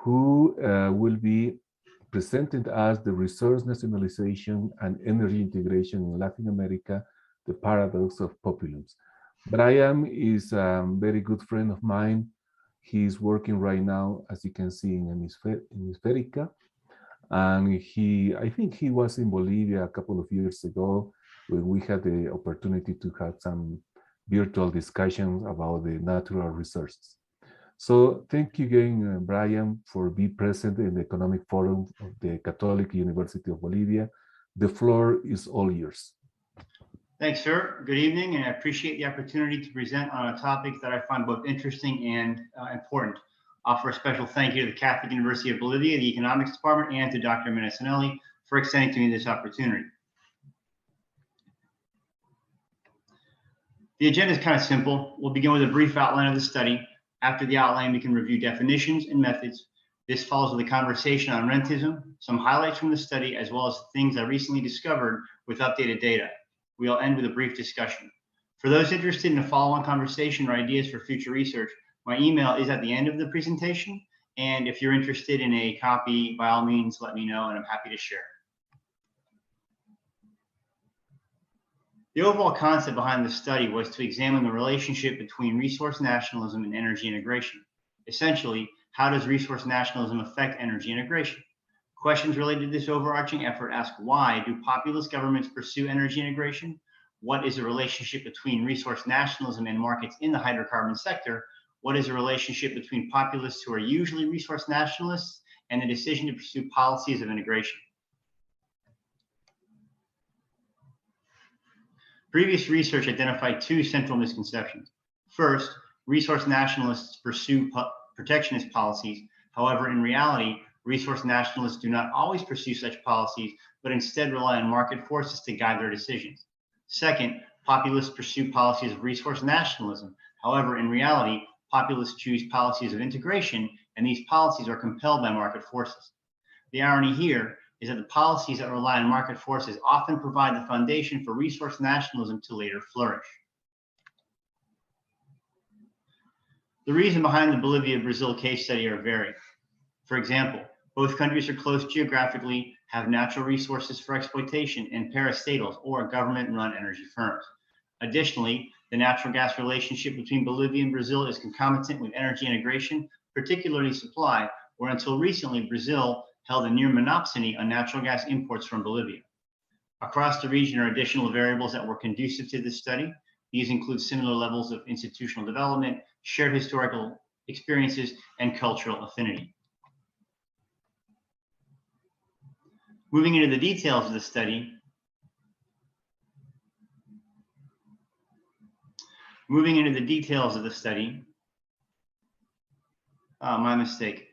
who will be presenting us the resource nationalization and energy integration in Latin America, the paradox of populism. Brian is a very good friend of mine. He's working right now, as you can see, in Hemisférica. And I think he was in Bolivia a couple of years ago when we had the opportunity to have some virtual discussions about the natural resources. So thank you again, Brian, for being present in the Economic Forum of the Catholic University of Bolivia. The floor is all yours. Thanks, sir. Good evening, and I appreciate the opportunity to present on a topic that I find both interesting and important. Offer a special thank you to the Catholic University of Bolivia, the Economics Department, and to Dr. Menesanelli for extending to me this opportunity. The agenda is kind of simple. We'll begin with a brief outline of the study. After the outline, we can review definitions and methods. This follows with a conversation on rentism, some highlights from the study, as well as things I recently discovered with updated data. We'll end with a brief discussion. For those interested in a follow-on conversation or ideas for future research, my email is at the end of the presentation. And if you're interested in a copy, by all means, let me know and I'm happy to share. The overall concept behind the study was to examine the relationship between resource nationalism and energy integration. Essentially, how does resource nationalism affect energy integration? Questions related to this overarching effort ask, why do populist governments pursue energy integration? What is the relationship between resource nationalism and markets in the hydrocarbon sector? What is the relationship between populists who are usually resource nationalists and the decision to pursue policies of integration? Previous research identified two central misconceptions. First, resource nationalists pursue protectionist policies. However, in reality, resource nationalists do not always pursue such policies, but instead rely on market forces to guide their decisions. Second, populists pursue policies of resource nationalism. However, in reality, populists choose policies of integration, and these policies are compelled by market forces. The irony here is that the policies that rely on market forces often provide the foundation for resource nationalism to later flourish. The reason behind the Bolivia-Brazil case study are varied. For example, both countries are close geographically, have natural resources for exploitation, and parastatals, or government-run energy firms. Additionally, the natural gas relationship between Bolivia and Brazil is concomitant with energy integration, particularly supply, where until recently, Brazil held a near monopsony on natural gas imports from Bolivia. Across the region are additional variables that were conducive to this study. These include similar levels of institutional development, shared historical experiences, and cultural affinity. Moving into the details of the study, my mistake.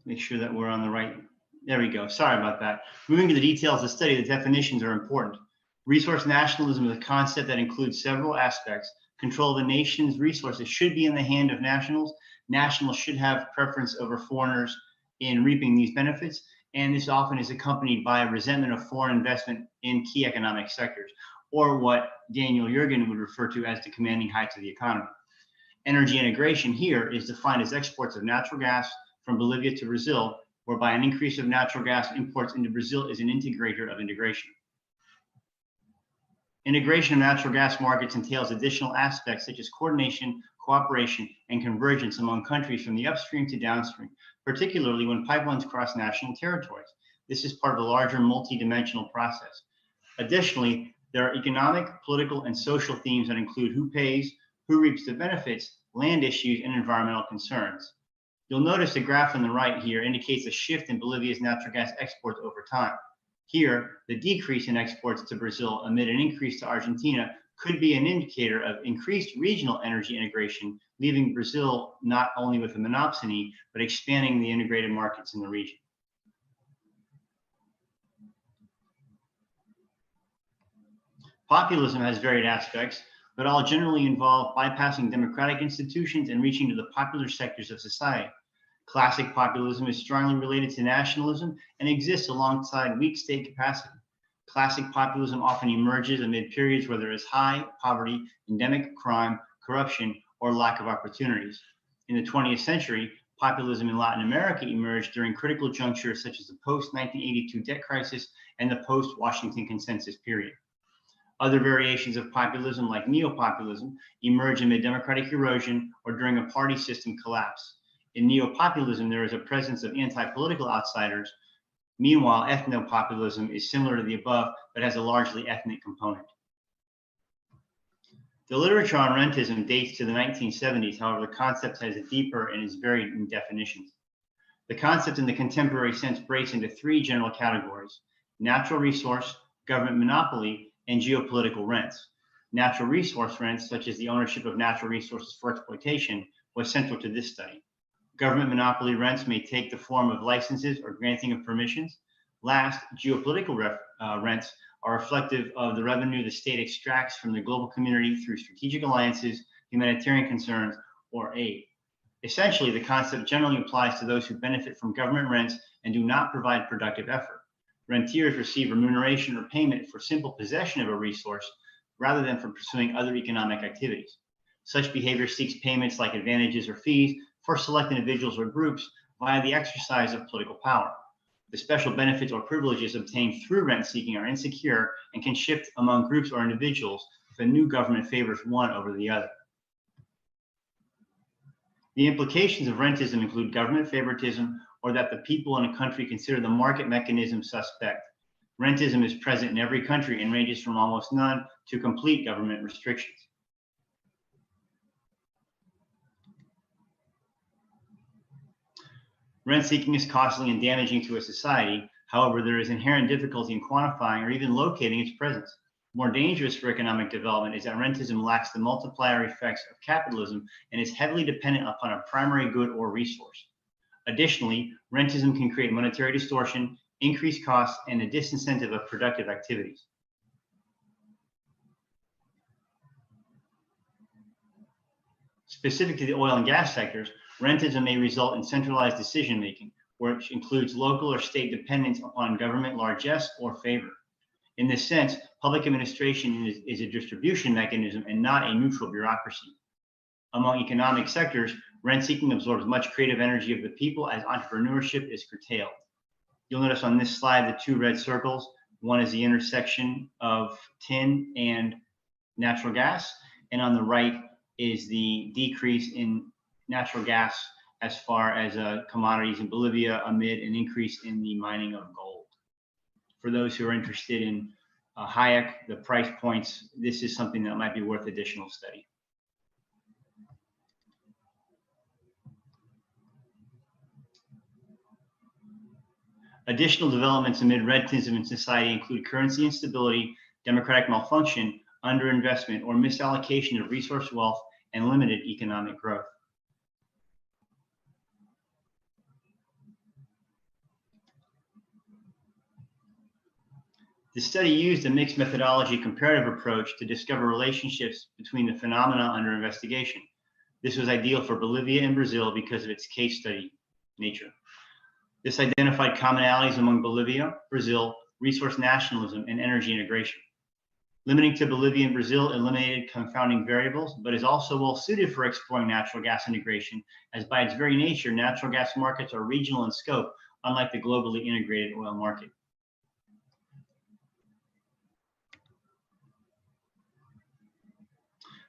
Make sure that we're on the right. There we go. Sorry about that. Moving to the details of the study, the definitions are important. Resource nationalism is a concept that includes several aspects. Control of the nation's resources should be in the hand of nationals. Nationals should have preference over foreigners in reaping these benefits. And this often is accompanied by a resentment of foreign investment in key economic sectors, or what Daniel Jurgen would refer to as the commanding heights of the economy. Energy integration here is defined as exports of natural gas from Bolivia to Brazil, whereby an increase of natural gas imports into Brazil is an integrator of integration. Integration of natural gas markets entails additional aspects such as coordination, cooperation, and convergence among countries from the upstream to downstream, particularly when pipelines cross national territories. This is part of a larger multi-dimensional process. Additionally, there are economic, political, and social themes that include who pays, who reaps the benefits, land issues, and environmental concerns. You'll notice the graph on the right here indicates a shift in Bolivia's natural gas exports over time. Here, the decrease in exports to Brazil amid an increase to Argentina could be an indicator of increased regional energy integration, leaving Brazil not only with a monopsony, but expanding the integrated markets in the region. Populism has varied aspects, but all generally involve bypassing democratic institutions and reaching to the popular sectors of society. Classic populism is strongly related to nationalism and exists alongside weak state capacity. Classic populism often emerges amid periods where there is high poverty, endemic crime, corruption, or lack of opportunities. In the 20th century, Populism in Latin America emerged during critical junctures such as the post-1982 debt crisis and the post-Washington consensus period. Other variations of populism, like neopopulism, emerge amid democratic erosion or during a party system collapse. In neopopulism, there is a presence of anti-political outsiders. Meanwhile, ethnopopulism is similar to the above, but has a largely ethnic component. The literature on rentism dates to the 1970s. However, the concept has a deeper and is varied in definitions. The concept in the contemporary sense breaks into three general categories: natural resource, government monopoly, and geopolitical rents. Natural resource rents, such as the ownership of natural resources for exploitation, was central to this study. Government monopoly rents may take the form of licenses or granting of permissions. Last, geopolitical rents are reflective of the revenue the state extracts from the global community through strategic alliances, humanitarian concerns, or aid. Essentially, the concept generally applies to those who benefit from government rents and do not provide productive effort. Rentiers receive remuneration or payment for simple possession of a resource rather than for pursuing other economic activities. Such behavior seeks payments like advantages or fees for select individuals or groups via the exercise of political power. The special benefits or privileges obtained through rent seeking are insecure and can shift among groups or individuals if a new government favors one over the other. The implications of rentism include government favoritism, or that the people in a country consider the market mechanism suspect. Rentism is present in every country and ranges from almost none to complete government restrictions. Rent seeking is costly and damaging to a society. However, there is inherent difficulty in quantifying or even locating its presence. More dangerous for economic development is that rentism lacks the multiplier effects of capitalism and is heavily dependent upon a primary good or resource. Additionally, rentism can create monetary distortion, increased costs, and a disincentive of productive activities. Specific to the oil and gas sectors, rentism may result in centralized decision-making, which includes local or state dependence upon government largesse or favor. In this sense, public administration is a distribution mechanism and not a neutral bureaucracy. Among economic sectors, rent-seeking absorbs much creative energy of the people as entrepreneurship is curtailed. You'll notice on this slide the two red circles. One is the intersection of tin and natural gas, and on the right is the decrease in natural gas as far as commodities in Bolivia amid an increase in the mining of gold. For those who are interested in Hayek, the price points, this is something that might be worth additional study. Additional developments amid rentism in society include currency instability, democratic malfunction, underinvestment, or misallocation of resource wealth, and limited economic growth. The study used a mixed methodology comparative approach to discover relationships between the phenomena under investigation. This was ideal for Bolivia and Brazil because of its case study nature. This identified commonalities among Bolivia, Brazil, resource nationalism, and energy integration. Limiting to Bolivia and Brazil eliminated confounding variables, but is also well suited for exploring natural gas integration, as by its very nature, natural gas markets are regional in scope, unlike the globally integrated oil market.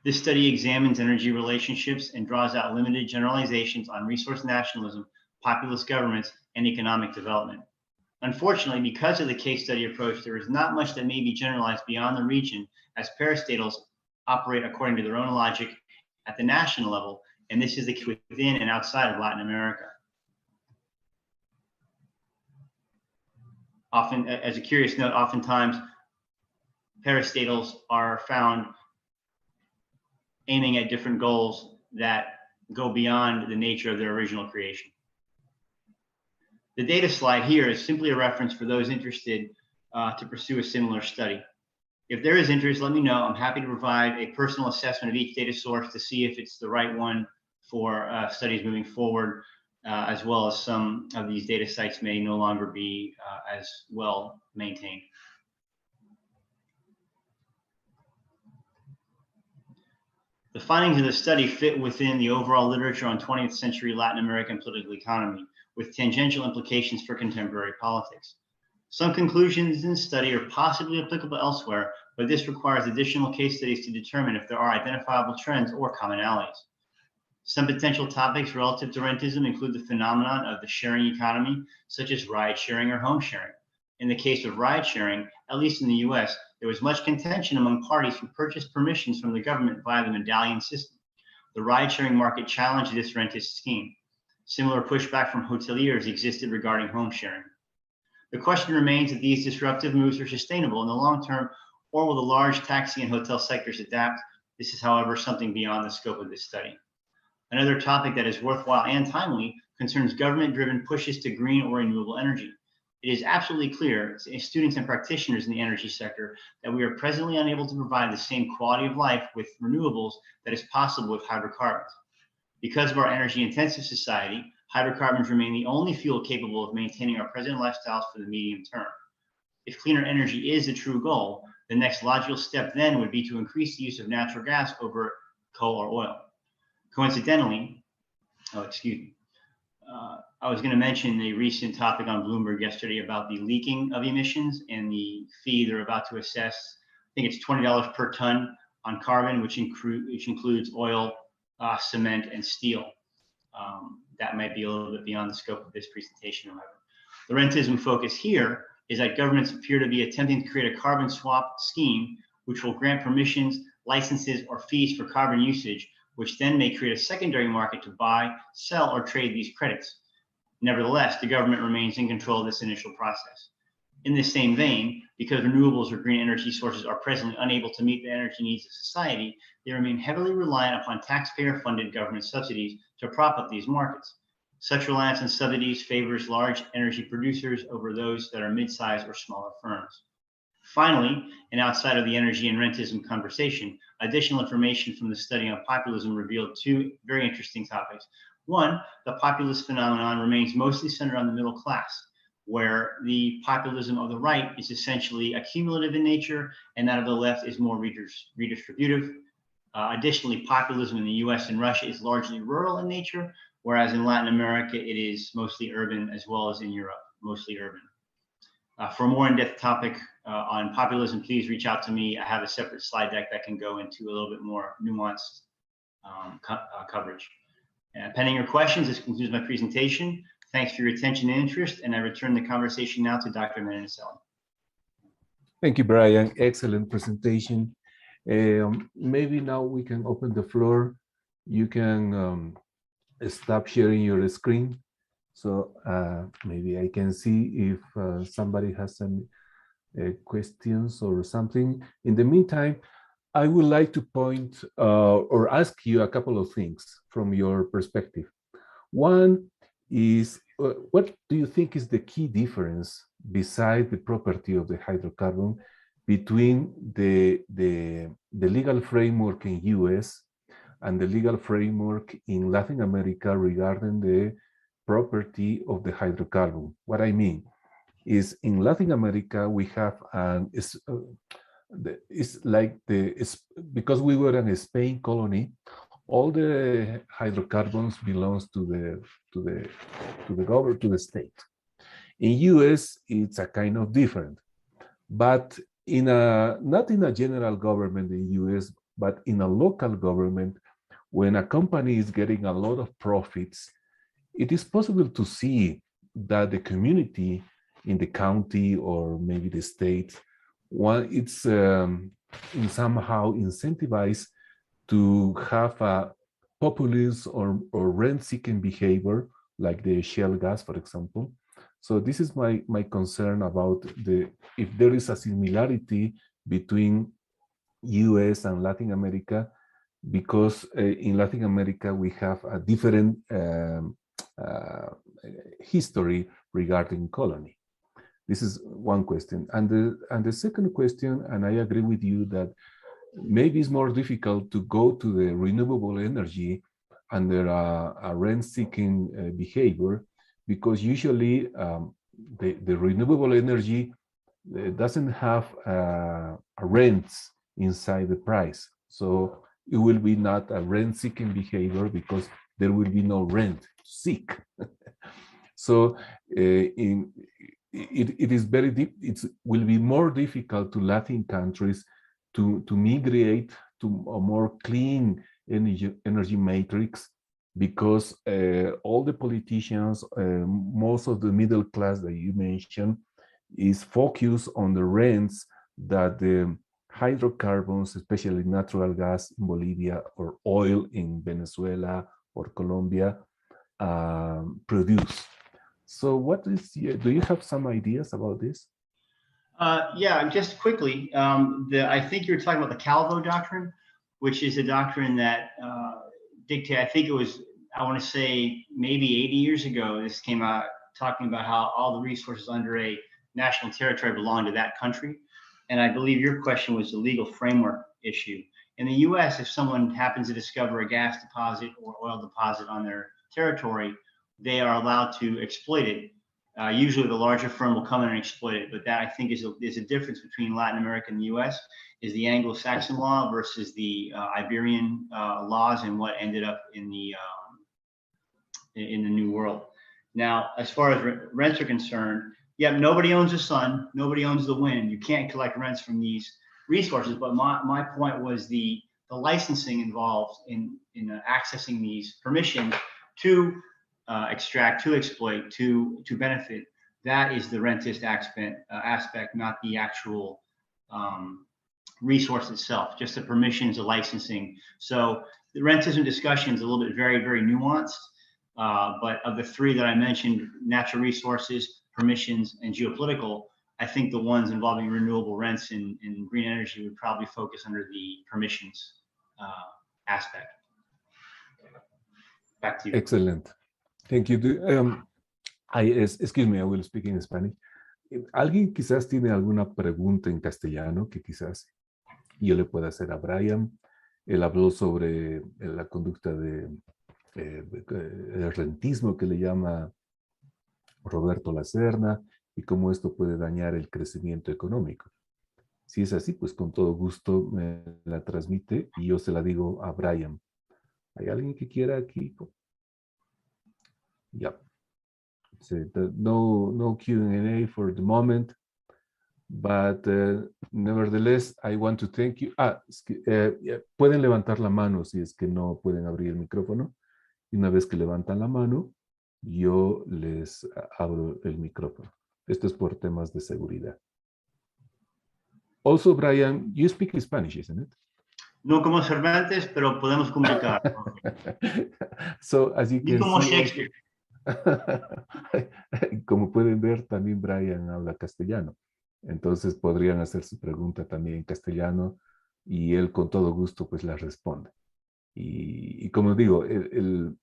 This study examines energy relationships and draws out limited generalizations on resource nationalism, populist governments, and economic development. Unfortunately, because of the case study approach, there is not much that may be generalized beyond the region, as parastatals operate according to their own logic at the national level, and this is the case within and outside of Latin America. Often, as a curious note, oftentimes parastatals are found aiming at different goals that go beyond the nature of their original creation. The data slide here is simply a reference for those interested to pursue a similar study. If there is interest, let me know. I'm happy to provide a personal assessment of each data source to see if it's the right one for studies moving forward, as well as some of these data sites may no longer be as well maintained. The findings of the study fit within the overall literature on 20th century Latin American political economy, with tangential implications for contemporary politics. Some conclusions in the study are possibly applicable elsewhere, but this requires additional case studies to determine if there are identifiable trends or commonalities. Some potential topics relative to rentism include the phenomenon of the sharing economy, such as ride sharing or home sharing. In the case of ride sharing, at least in the US, there was much contention among parties who purchased permissions from the government via the medallion system. The ride sharing market challenged this rentist scheme. Similar pushback from hoteliers existed regarding home sharing. The question remains if these disruptive moves are sustainable in the long term, or will the large taxi and hotel sectors adapt? This is, however, something beyond the scope of this study. Another topic that is worthwhile and timely concerns government-driven pushes to green or renewable energy. It is absolutely clear to students and practitioners in the energy sector that we are presently unable to provide the same quality of life with renewables that is possible with hydrocarbons. Because of our energy-intensive society, hydrocarbons remain the only fuel capable of maintaining our present lifestyles for the medium term. If cleaner energy is the true goal, the next logical step then would be to increase the use of natural gas over coal or oil. Coincidentally, I was going to mention the recent topic on Bloomberg yesterday about the leaking of emissions and the fee they're about to assess. I think it's $20 per ton on carbon, which includes oil, cement, and steel. That might be a little bit beyond the scope of this presentation, however. The rentism focus here is that governments appear to be attempting to create a carbon swap scheme, which will grant permissions, licenses, or fees for carbon usage, which then may create a secondary market to buy, sell, or trade these credits. Nevertheless, the government remains in control of this initial process. In the same vein, because renewables or green energy sources are presently unable to meet the energy needs of society, they remain heavily reliant upon taxpayer-funded government subsidies to prop up these markets. Such reliance on subsidies favors large energy producers over those that are mid-sized or smaller firms. Finally, and outside of the energy and rentism conversation, additional information from the study on populism revealed two very interesting topics. One, the populist phenomenon remains mostly centered on the middle class, where the populism of the right is essentially accumulative in nature, and that of the left is more redistributive. Additionally, populism in the US and Russia is largely rural in nature, whereas in Latin America, it is mostly urban, as well as in Europe, mostly urban. For a more in-depth topic on populism, please reach out to me. I have a separate slide deck that can go into a little bit more nuanced coverage. Pending your questions, this concludes my presentation. Thanks for your attention and interest, and I return the conversation now to Dr. Menendez-Ellen. Thank you, Brian. Excellent presentation. Maybe now we can open the floor. You can stop sharing your screen. So maybe I can see if somebody has some questions or something. In the meantime, I would like to point or ask you a couple of things from your perspective. One is, what do you think is the key difference beside the property of the hydrocarbon between the legal framework in US and the legal framework in Latin America regarding the property of the hydrocarbon? What I mean is, in Latin America, we have because we were a Spain colony, all the hydrocarbons belongs to the government, to the state. In US, it's a kind of different, but not in a general government in US, but in a local government, when a company is getting a lot of profits, it is possible to see that the community in the county or maybe the state, it's somehow incentivized to have a populist or rent-seeking behavior, like the shale gas, for example. So this is my concern about if there is a similarity between US and Latin America, because in Latin America we have a different history regarding colony. This is one question. And the second question, and I agree with you that maybe it's more difficult to go to the renewable energy under a rent-seeking behavior, because usually the renewable energy doesn't have rents inside the price. So it will be not a rent-seeking behavior because there will be no rent to seek. So it is very deep. It will be more difficult to Latin countries to migrate to a more clean energy matrix, because all the politicians, most of the middle class that you mentioned, is focused on the rents that the hydrocarbons, especially natural gas in Bolivia or oil in Venezuela or Colombia, produce. So what is, do you have some ideas about this? Yeah, just quickly, I think you're talking about the Calvo doctrine, which is a doctrine that dictated, I think it was, I want to say maybe 80 years ago, this came out talking about how all the resources under a national territory belong to that country. And I believe your question was the legal framework issue. In the US, if someone happens to discover a gas deposit or oil deposit on their territory, they are allowed to exploit it. Usually the larger firm will come in and exploit it, but that I think is a difference between Latin America and the US, is the Anglo-Saxon law versus the Iberian laws and what ended up in the New World. Now, as far as rents are concerned, yeah, nobody owns the sun, nobody owns the wind. You can't collect rents from these resources. But my point was the licensing involved in accessing these permissions to extract, to exploit, to benefit. That is the rentist aspect, not the actual resource itself, just the permissions, the licensing. So the rentism discussion is a little bit very, very nuanced. But of the three that I mentioned, natural resources, permissions, and geopolitical, I think the ones involving renewable rents and green energy would probably focus under the permissions aspect. Back to you. Excellent. Thank you. Excuse me, I will speak in Spanish. ¿Alguien quizás tiene alguna pregunta en castellano que quizás yo le pueda hacer a Brian? Él habló sobre la conducta el rentismo que le llama Roberto Lacerna y cómo esto puede dañar el crecimiento económico. Si es así, pues con todo gusto me la transmite y yo se la digo a Brian. ¿Hay alguien que quiera aquí? Yeah. So no Q&A for the moment, but nevertheless, I want to thank you. Pueden levantar la mano si es que no pueden abrir el micrófono. Y una vez que levantan la mano, yo les abro el micrófono. Esto es por temas de seguridad. Also, Brian, you speak Spanish, isn't it? No como Cervantes, pero podemos comunicar. So, as you can como see, Shakespeare. Como pueden ver, también Brian habla castellano. Entonces podrían hacer su pregunta también en castellano y él con todo gusto pues la responde. Y como digo, él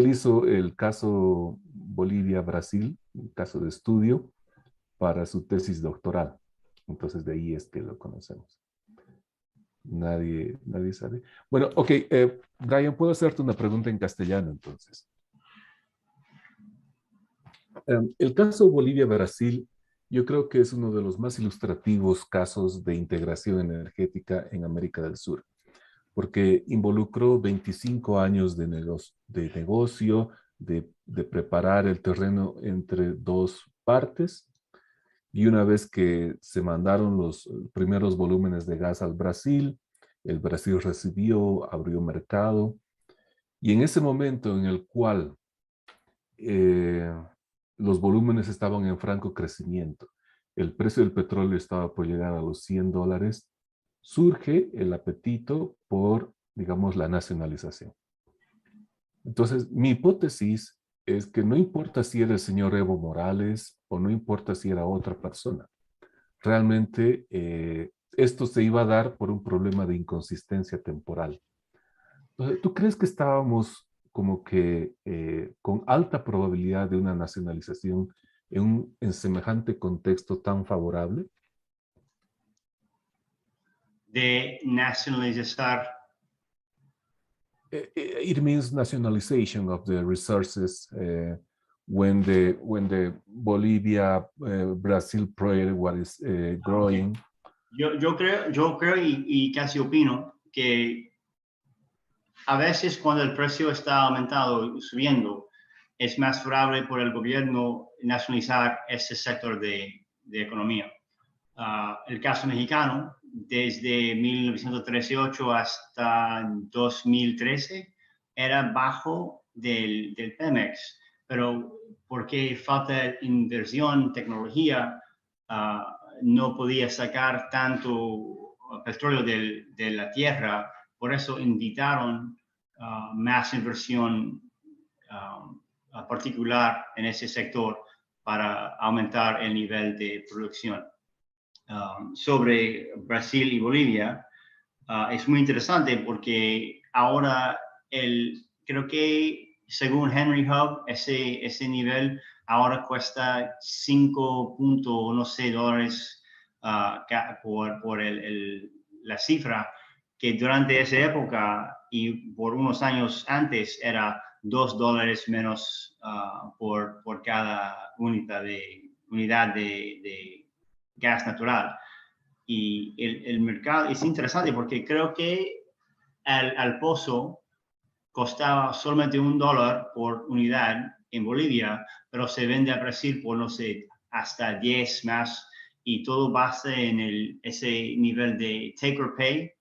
hizo el caso Bolivia-Brasil, un caso de estudio para su tesis doctoral. Entonces de ahí es que lo conocemos. Nadie sabe. Bueno, ok, Brian, ¿puedo hacerte una pregunta en castellano entonces? El caso Bolivia-Brasil, yo creo que es uno de los más ilustrativos casos de integración energética en América del Sur, porque involucró 25 años de negocio, de preparar el terreno entre dos partes, y una vez que se mandaron los primeros volúmenes de gas al Brasil, el Brasil recibió, abrió mercado, y en ese momento en el cual los volúmenes estaban en franco crecimiento, el precio del petróleo estaba por llegar a los $100, surge el apetito por, digamos, la nacionalización. Entonces, mi hipótesis es que no importa si era el señor Evo Morales o no importa si era otra persona. Realmente, esto se iba a dar por un problema de inconsistencia temporal. Entonces, ¿tú crees que estábamos como que con alta probabilidad de una nacionalización en semejante contexto tan favorable? De nacionalizar. It means nationalization of the resources when the Bolivia-Brazil project was growing. Yo creo y casi opino que a veces cuando el precio está aumentando, subiendo, es más favorable por el gobierno nacionalizar ese sector de economía. El caso mexicano, desde 1938 hasta 2013, era bajo del Pemex, pero porque falta inversión, tecnología, no podía sacar tanto petróleo de la tierra, por eso invitaron más inversión particular en ese sector para aumentar el nivel de producción. Sobre Brasil y Bolivia, es muy interesante porque ahora creo que según Henry Hub, ese nivel ahora cuesta 5 $, por la cifra, que durante esa época y por unos años antes era $2 menos por cada unidad de gas natural. Y el mercado es interesante porque creo que al pozo costaba solamente $1 por unidad en Bolivia, pero se vende a Brasil por, no sé, hasta 10 más, y todo basa en ese nivel de take or pay.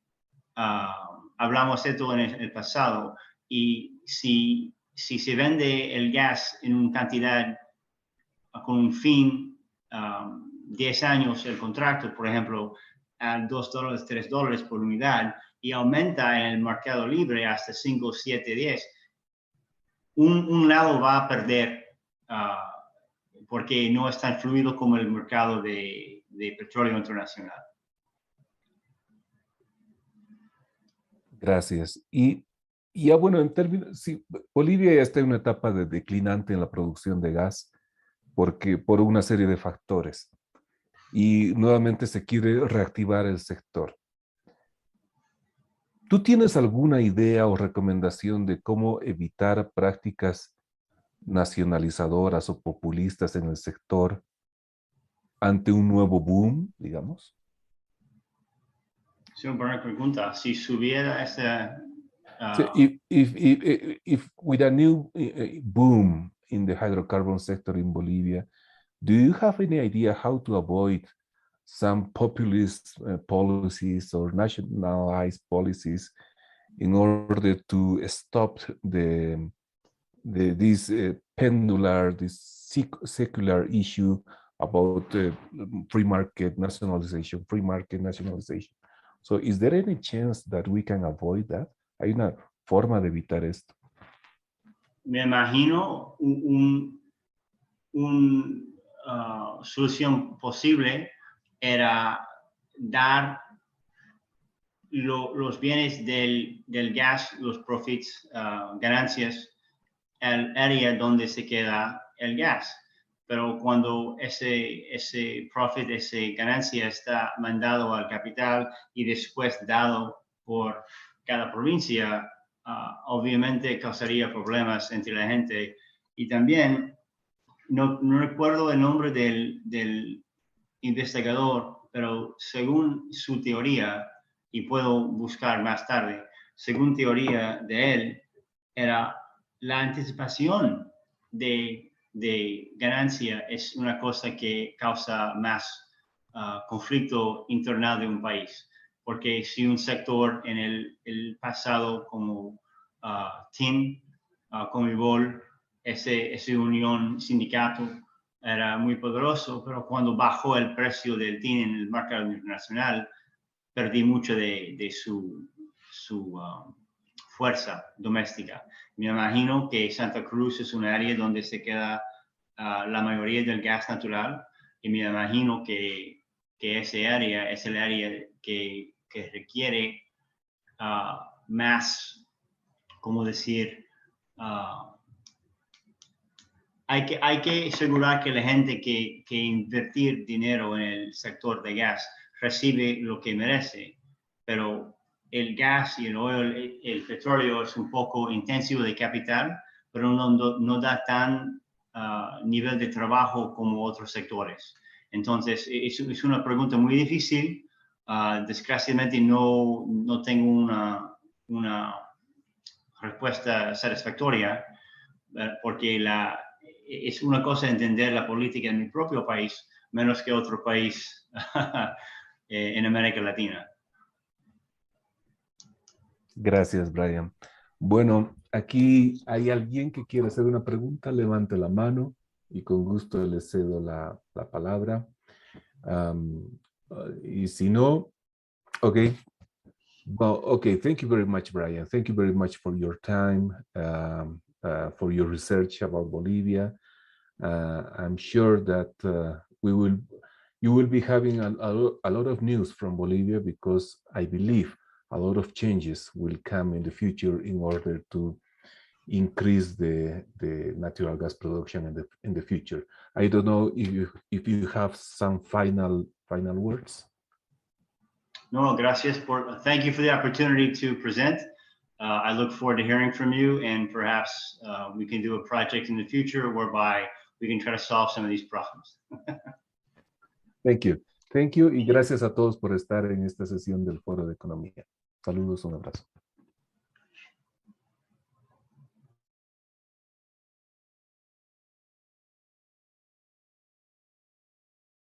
Hablamos de esto en el pasado, y si se vende el gas en una cantidad con un fin, 10 años el contrato, por ejemplo, a $2, $3 por unidad, y aumenta en el mercado libre hasta 5, 7, 10, un lado va a perder porque no es tan fluido como el mercado de petróleo internacional. Gracias. Y ya bueno, en términos, sí, Bolivia ya está en una etapa de declinante en la producción de gas por una serie de factores. Y nuevamente se quiere reactivar el sector. ¿Tú tienes alguna idea o recomendación de cómo evitar prácticas nacionalizadoras o populistas en el sector ante un nuevo boom, digamos? Es una buena pregunta. Si subiera esa... So if with a new boom in the hydrocarbon sector in Bolivia, do you have any idea how to avoid some populist policies or nationalized policies in order to stop this pendular, this secular issue about free market nationalization? So is there any chance that we can avoid that? ¿Hay una forma de evitar esto? Me imagino solución posible era dar los bienes del gas, los profits, ganancias, al área donde se queda el gas. Pero cuando ese profit, esa ganancia está mandado al capital y después dado por cada provincia, obviamente causaría problemas entre la gente. Y también, no recuerdo el nombre del investigador, pero según su teoría, y puedo buscar más tarde, según teoría de él, era la anticipación de ganancia es una cosa que causa más conflicto interno de un país. Porque si un sector en el pasado como TIN, Comibol, ese unión sindicato era muy poderoso, pero cuando bajó el precio del TIN en el mercado internacional, perdí mucho de su fuerza doméstica. Me imagino que Santa Cruz es un área donde se queda la mayoría del gas natural, y me imagino que ese área es el área que requiere más, ¿cómo decir? Hay que asegurar que la gente que invertir dinero en el sector de gas recibe lo que merece, pero el gas y el petróleo es un poco intensivo de capital, pero no da tan nivel de trabajo como otros sectores. Entonces, es una pregunta muy difícil. Desgraciadamente no tengo una respuesta satisfactoria, porque es una cosa entender la política en mi propio país, menos que otro país en América Latina. Gracias, Brian. Bueno, aquí hay alguien que quiere hacer una pregunta, levante la mano y con gusto le cedo la palabra. Y si no, okay. Well, okay, thank you very much, Brian. Thank you very much for your time, for your research about Bolivia. I'm sure that you will be having a lot of news from Bolivia, because I believe a lot of changes will come in the future in order to increase the natural gas production in the future. I don't know if you have some final words. No, gracias thank you for the opportunity to present. I look forward to hearing from you, and perhaps we can do a project in the future whereby we can try to solve some of these problems. Thank you. Thank you, y gracias a todos por estar en esta sesión del Foro de Economía. Saludos, un abrazo.